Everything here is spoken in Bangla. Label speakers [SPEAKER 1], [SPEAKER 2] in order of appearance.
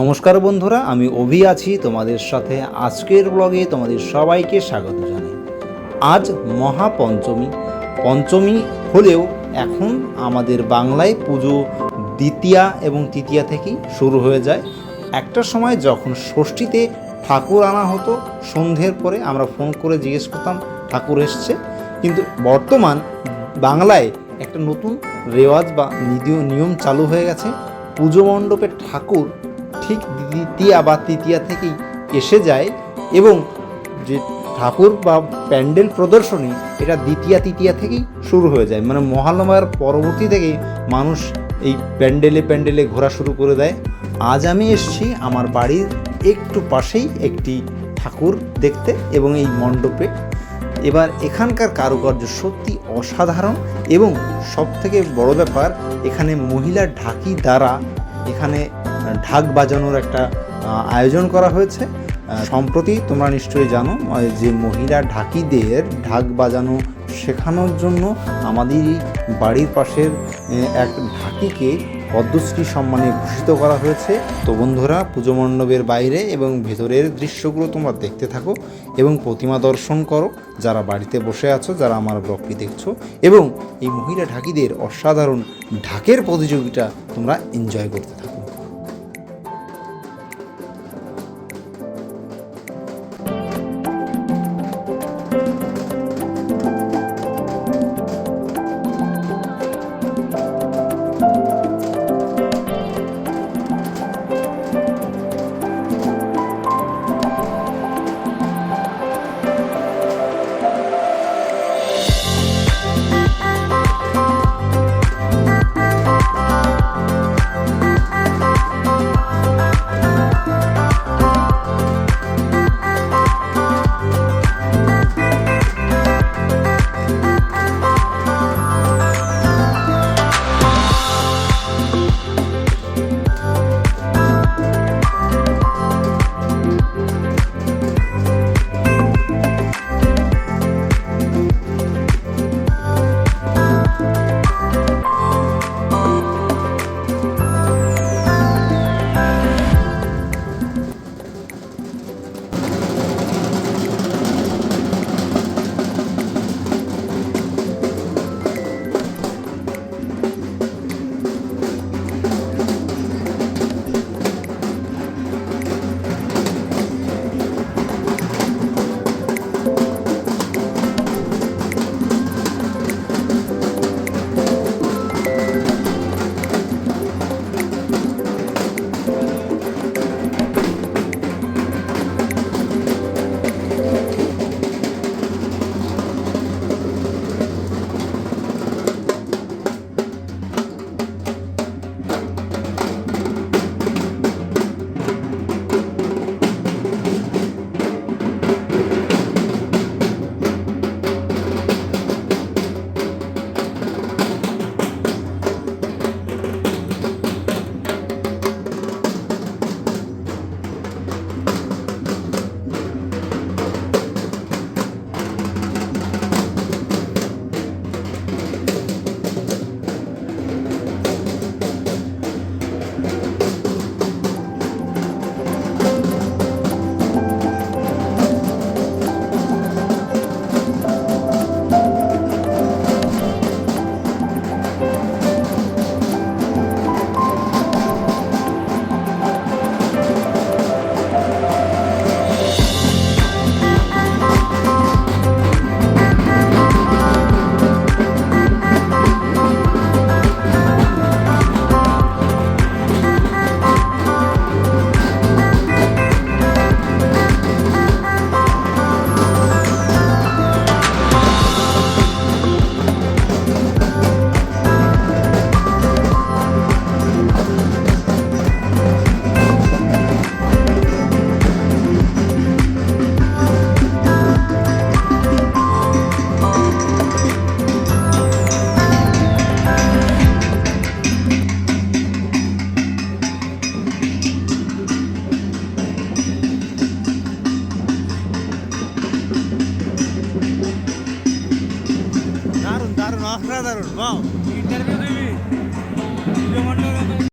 [SPEAKER 1] নমস্কার বন্ধুরা, আমি অভি আছি তোমাদের সাথে। আজকের ব্লগে তোমাদের সবাইকে স্বাগত জানাই। আজ মহাপঞ্চমী। পঞ্চমী হলেও এখন আমাদের বাংলায় পুজো দ্বিতীয়া এবং তৃতীয়া থেকেই শুরু হয়ে যায়। একটা সময় যখন ষষ্ঠীতে ঠাকুর আনা হতো, সন্ধ্যের পরে আমরা ফোন করে জিজ্ঞেস করতাম ঠাকুর এসছে। কিন্তু বর্তমান বাংলায় একটা নতুন রেওয়াজ বা নিয়ম চালু হয়ে গেছে। পুজো মণ্ডপে ঠাকুর ঠিক দ্বিতীয়া বা তৃতীয়া থেকেই এসে যায় এবং যে ঠাকুর বা প্যান্ডেল প্রদর্শনী এটা দ্বিতীয়া তৃতীয়া থেকেই শুরু হয়ে যায়। মানে মহালয়ার পরবর্তী থেকে মানুষ এই প্যান্ডেলে ঘোরা শুরু করে দেয়। আজ আমি এসেছি আমার বাড়ির একটু পাশেই একটি ঠাকুর দেখতে এবং এই মণ্ডপে। এবার এখানকার কারুকার্য সত্যি অসাধারণ এবং সবথেকে বড় ব্যাপার, এখানে মহিলা ঢাকি দ্বারা এখানে ঢাক বাজানোর একটা আয়োজন করা হয়েছে। সম্প্রতি তোমরা নিশ্চয়ই জানো যে মহিলা ঢাকিদের ঢাক বাজানো শেখানোর জন্য আমাদের বাড়ির পাশের এক ঢাকিকে পদ্মশ্রী সম্মানে ভূষিত করা হয়েছে। তো বন্ধুরা, পুজো মণ্ডপের বাইরে এবং ভেতরের দৃশ্যগুলো তোমরা দেখতে থাকো এবং প্রতিমা দর্শন করো যারা বাড়িতে বসে আছো, যারা আমার ব্লগটি দেখছো, এবং এই মহিলা ঢাকিদের অসাধারণ ঢাকের প্রতিযোগিতা তোমরা এনজয় করতে থাকো।